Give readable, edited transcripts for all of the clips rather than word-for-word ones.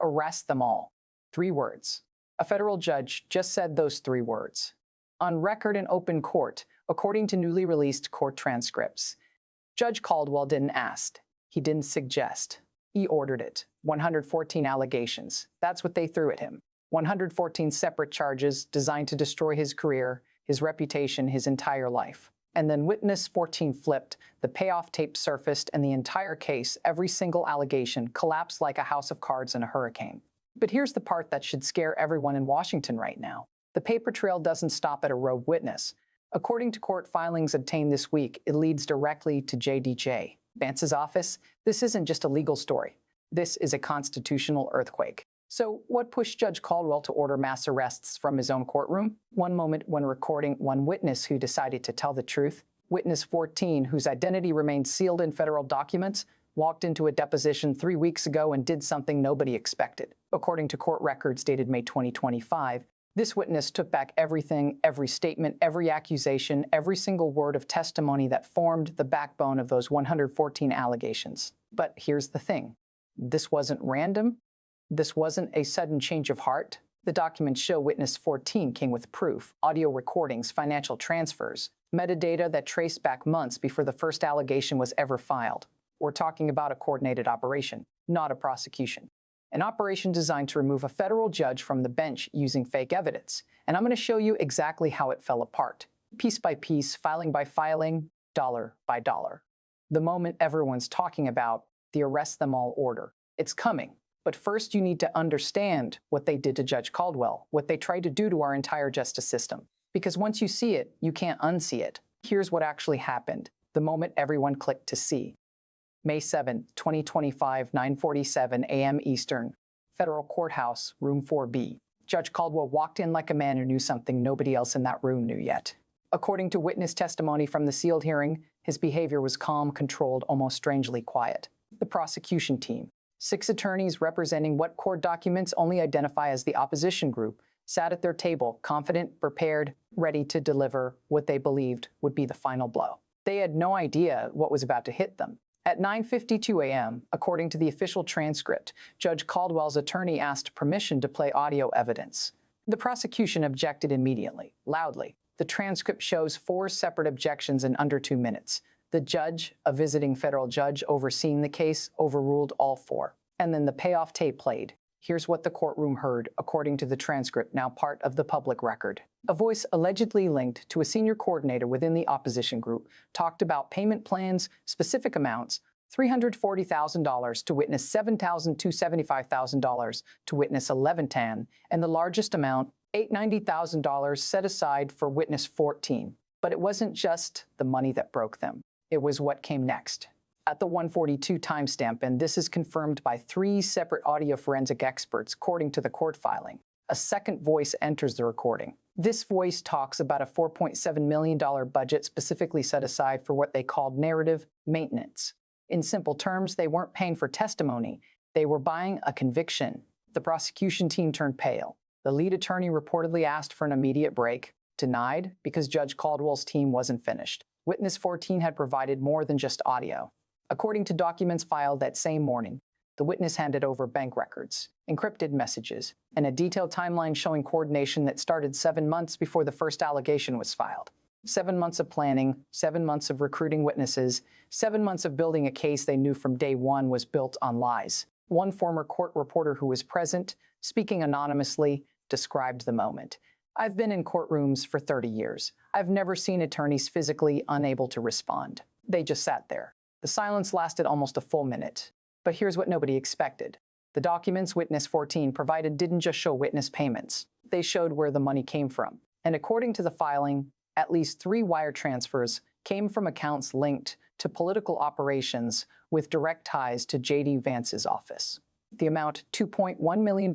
Arrest them all. 3 words. A federal judge just said those 3 words. On record in open court, according to newly released court transcripts. Judge Caldwell didn't ask. He didn't suggest. He ordered it. 114 allegations. That's what they threw at him. 114 separate charges designed to destroy his career, his reputation, his entire life. And then witness 14 flipped, the payoff tape surfaced, and the entire case, every single allegation, collapsed like a house of cards in a hurricane. But here's the part that should scare everyone in Washington right now. The paper trail doesn't stop at a rogue witness. According to court filings obtained this week, it leads directly to JDJ, Vance's office. This isn't just a legal story. This is a constitutional earthquake. So what pushed Judge Caldwell to order mass arrests from his own courtroom? One moment when recording one witness who decided to tell the truth. Witness 14, whose identity remained sealed in federal documents, walked into a deposition 3 weeks ago and did something nobody expected. According to court records dated May 2025, this witness took back everything, every statement, every accusation, every single word of testimony that formed the backbone of those 114 allegations. But here's the thing. This wasn't random. This wasn't a sudden change of heart. The documents show witness 14 came with proof, audio recordings, financial transfers, metadata that traced back months before the first allegation was ever filed. We're talking about a coordinated operation, not a prosecution. An operation designed to remove a federal judge from the bench using fake evidence. And I'm going to show you exactly how it fell apart. Piece by piece, filing by filing, dollar by dollar. The moment everyone's talking about the arrest them all order. It's coming. But first, you need to understand what they did to Judge Caldwell, what they tried to do to our entire justice system. Because once you see it, you can't unsee it. Here's what actually happened, the moment everyone clicked to see. May 7, 2025, 9:47 a.m. Eastern, Federal Courthouse, Room 4B. Judge Caldwell walked in like a man who knew something nobody else in that room knew yet. According to witness testimony from the sealed hearing, his behavior was calm, controlled, almost strangely quiet. The prosecution team, 6 attorneys representing what court documents only identify as the opposition group, sat at their table, confident, prepared, ready to deliver what they believed would be the final blow. They had no idea what was about to hit them. At 9:52 a.m., according to the official transcript, Judge Caldwell's attorney asked permission to play audio evidence. The prosecution objected immediately, loudly. The transcript shows 4 separate objections in under 2 minutes. The judge, a visiting federal judge overseeing the case, overruled all 4. And then the payoff tape played. Here's what the courtroom heard, according to the transcript, now part of the public record. A voice allegedly linked to a senior coordinator within the opposition group talked about payment plans, specific amounts, $340,000 to witness $7,275,000 to witness 1110, and the largest amount, $890,000 set aside for witness 14. But it wasn't just the money that broke them. It was what came next. At the 142 timestamp, and this is confirmed by 3 separate audio forensic experts, according to the court filing, a second voice enters the recording. This voice talks about a $4.7 million budget specifically set aside for what they called narrative maintenance. In simple terms, they weren't paying for testimony. They were buying a conviction. The prosecution team turned pale. The lead attorney reportedly asked for an immediate break, denied because Judge Caldwell's team wasn't finished. Witness 14 had provided more than just audio. According to documents filed that same morning, the witness handed over bank records, encrypted messages, and a detailed timeline showing coordination that started 7 months before the first allegation was filed. 7 months of planning, 7 months of recruiting witnesses, 7 months of building a case they knew from day one was built on lies. One former court reporter who was present, speaking anonymously, described the moment. "I've been in courtrooms for 30 years. I've never seen attorneys physically unable to respond. They just sat there." The silence lasted almost a full minute. But here's what nobody expected. The documents witness 14 provided didn't just show witness payments. They showed where the money came from. And according to the filing, at least 3 wire transfers came from accounts linked to political operations with direct ties to J.D. Vance's office. The amount, $2.1 million,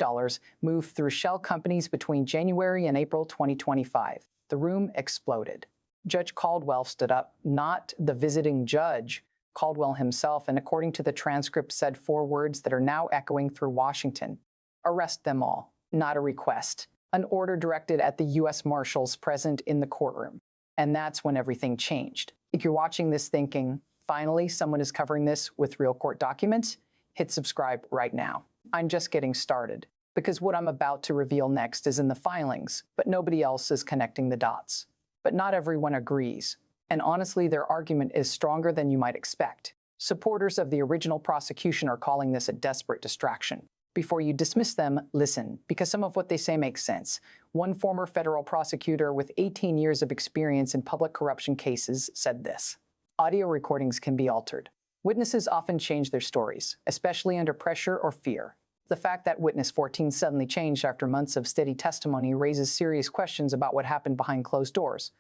moved through shell companies between January and April 2025. The room exploded. Judge Caldwell stood up, not the visiting judge, Caldwell himself, and according to the transcript said 4 words that are now echoing through Washington. "Arrest them all," not a request. An order directed at the U.S. Marshals present in the courtroom. And that's when everything changed. If you're watching this thinking, finally, someone is covering this with real court documents, hit subscribe right now. I'm just getting started, because what I'm about to reveal next is in the filings, but nobody else is connecting the dots. But not everyone agrees, and honestly, their argument is stronger than you might expect. Supporters of the original prosecution are calling this a desperate distraction. Before you dismiss them, listen, because some of what they say makes sense. One former federal prosecutor with 18 years of experience in public corruption cases said this: audio recordings can be altered. Witnesses often change their stories, especially under pressure or fear. The fact that witness 14 suddenly changed after months of steady testimony raises serious questions about what happened behind closed doors.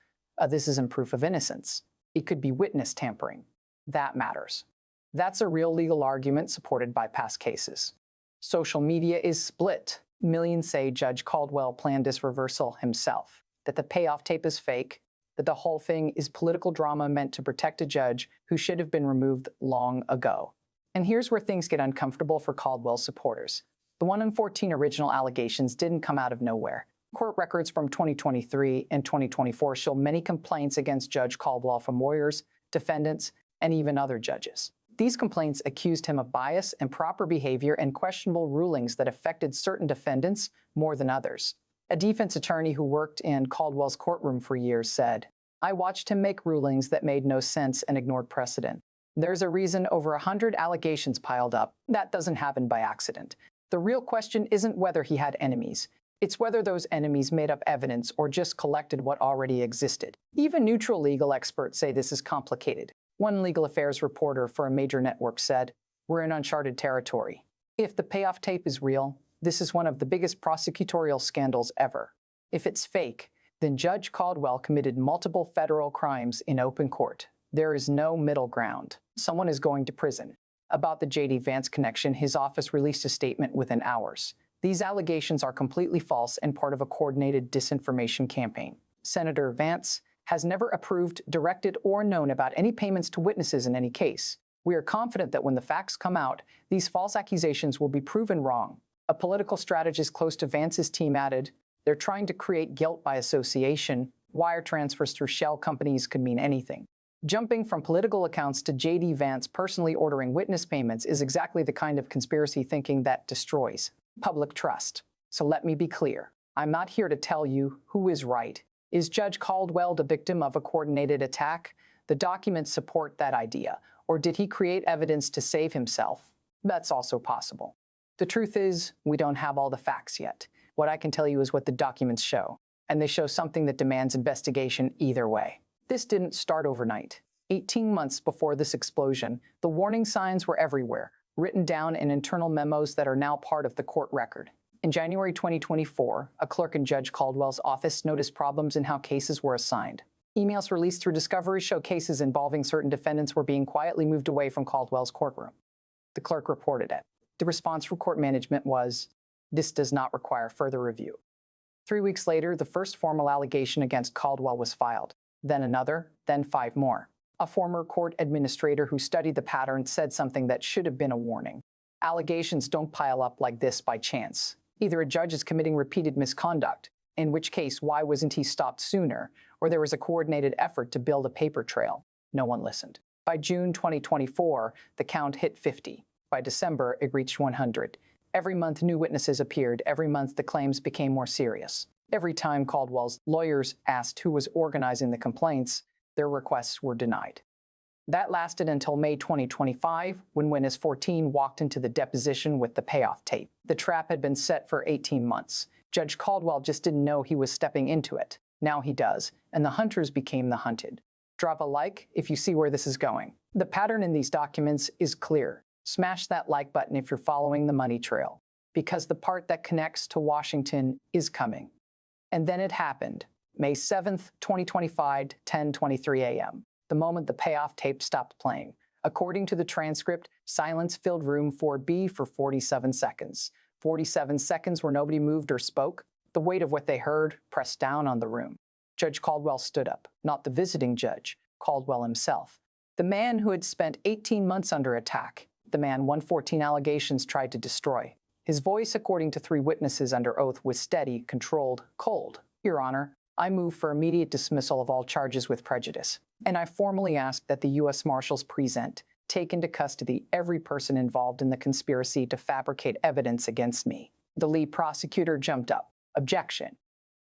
This isn't proof of innocence. It could be witness tampering. That matters. That's a real legal argument supported by past cases. Social media is split. Millions say Judge Caldwell planned this reversal himself, that the payoff tape is fake, that the whole thing is political drama meant to protect a judge who should have been removed long ago. And here's where things get uncomfortable for Caldwell's supporters. The 1 in 14 original allegations didn't come out of nowhere. Court records from 2023 and 2024 show many complaints against Judge Caldwell from lawyers, defendants, and even other judges. These complaints accused him of bias, improper behavior, and questionable rulings that affected certain defendants more than others. A defense attorney who worked in Caldwell's courtroom for years said, "I watched him make rulings that made no sense and ignored precedent. There's a reason over 100 allegations piled up. That doesn't happen by accident. The real question isn't whether he had enemies. It's whether those enemies made up evidence or just collected what already existed." Even neutral legal experts say this is complicated. One legal affairs reporter for a major network said, "We're in uncharted territory. If the payoff tape is real, this is one of the biggest prosecutorial scandals ever. If it's fake, then Judge Caldwell committed multiple federal crimes in open court. There is no middle ground. Someone is going to prison." About the J.D. Vance connection, his office released a statement within hours. These allegations are completely false and part of a coordinated disinformation campaign. Senator Vance has never approved, directed, or known about any payments to witnesses in any case. We are confident that when the facts come out, these false accusations will be proven wrong. A political strategist close to Vance's team added, "They're trying to create guilt by association. Wire transfers through shell companies could mean anything." Jumping from political accounts to J.D. Vance personally ordering witness payments is exactly the kind of conspiracy thinking that destroys public trust. So let me be clear. I'm not here to tell you who is right. Is Judge Caldwell the victim of a coordinated attack? The documents support that idea. Or did he create evidence to save himself? That's also possible. The truth is, we don't have all the facts yet. What I can tell you is what the documents show. And they show something that demands investigation either way. This didn't start overnight. 18 months before this explosion, the warning signs were everywhere, written down in internal memos that are now part of the court record. In January 2024, a clerk in Judge Caldwell's office noticed problems in how cases were assigned. Emails released through discovery show cases involving certain defendants were being quietly moved away from Caldwell's courtroom. The clerk reported it. The response from court management was, "This does not require further review." 3 weeks later, the first formal allegation against Caldwell was filed, then another, then 5 more. A former court administrator who studied the pattern said something that should have been a warning. Allegations don't pile up like this by chance. Either a judge is committing repeated misconduct, in which case, why wasn't he stopped sooner, or there was a coordinated effort to build a paper trail. No one listened. By June 2024, the count hit 50. By December, it reached 100. Every month, new witnesses appeared. Every month, the claims became more serious. Every time Caldwell's lawyers asked who was organizing the complaints, their requests were denied. That lasted until May 2025, when witness 14 walked into the deposition with the payoff tape. The trap had been set for 18 months. Judge Caldwell just didn't know he was stepping into it. Now he does, and the hunters became the hunted. Drop a like if you see where this is going. The pattern in these documents is clear. Smash that like button if you're following the money trail, because the part that connects to Washington is coming. And then it happened. May 7th, 2025, 10:23 a.m. The moment the payoff tape stopped playing. According to the transcript, silence filled room 4B for 47 seconds. 47 seconds where nobody moved or spoke. The weight of what they heard pressed down on the room. Judge Caldwell stood up, not the visiting judge, Caldwell himself. The man who had spent 18 months under attack. The man 114 allegations tried to destroy. His voice, according to 3 witnesses under oath, was steady, controlled, cold. "Your Honor, I move for immediate dismissal of all charges with prejudice. And I formally ask that the U.S. Marshals present take into custody every person involved in the conspiracy to fabricate evidence against me. The lead prosecutor jumped up. Objection.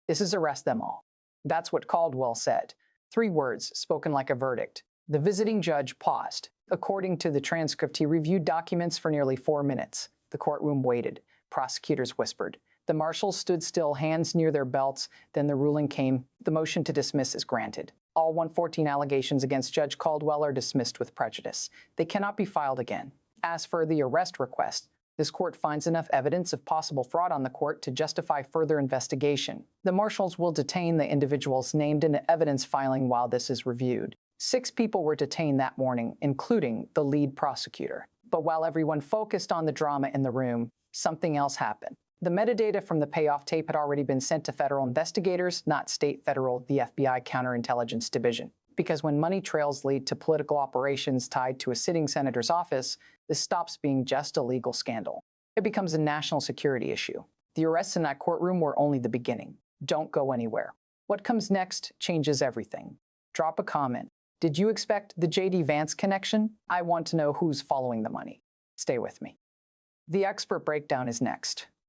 This is arrest them all. That's what Caldwell said. 3 words spoken like a verdict. The visiting judge paused. According to the transcript, he reviewed documents for nearly 4 minutes. The courtroom waited. Prosecutors whispered. The marshals stood still, hands near their belts. Then the ruling came. The motion to dismiss is granted. All 114 allegations against Judge Caldwell are dismissed with prejudice. They cannot be filed again. As for the arrest request, this court finds enough evidence of possible fraud on the court to justify further investigation. The marshals will detain the individuals named in the evidence filing while this is reviewed. 6 people were detained that morning, including the lead prosecutor. But while everyone focused on the drama in the room, something else happened. The metadata from the payoff tape had already been sent to federal investigators, not state, federal, the FBI Counterintelligence Division. Because when money trails lead to political operations tied to a sitting senator's office, this stops being just a legal scandal. It becomes a national security issue. The arrests in that courtroom were only the beginning. Don't go anywhere. What comes next changes everything. Drop a comment. Did you expect the J.D. Vance connection? I want to know who's following the money. Stay with me. The expert breakdown is next.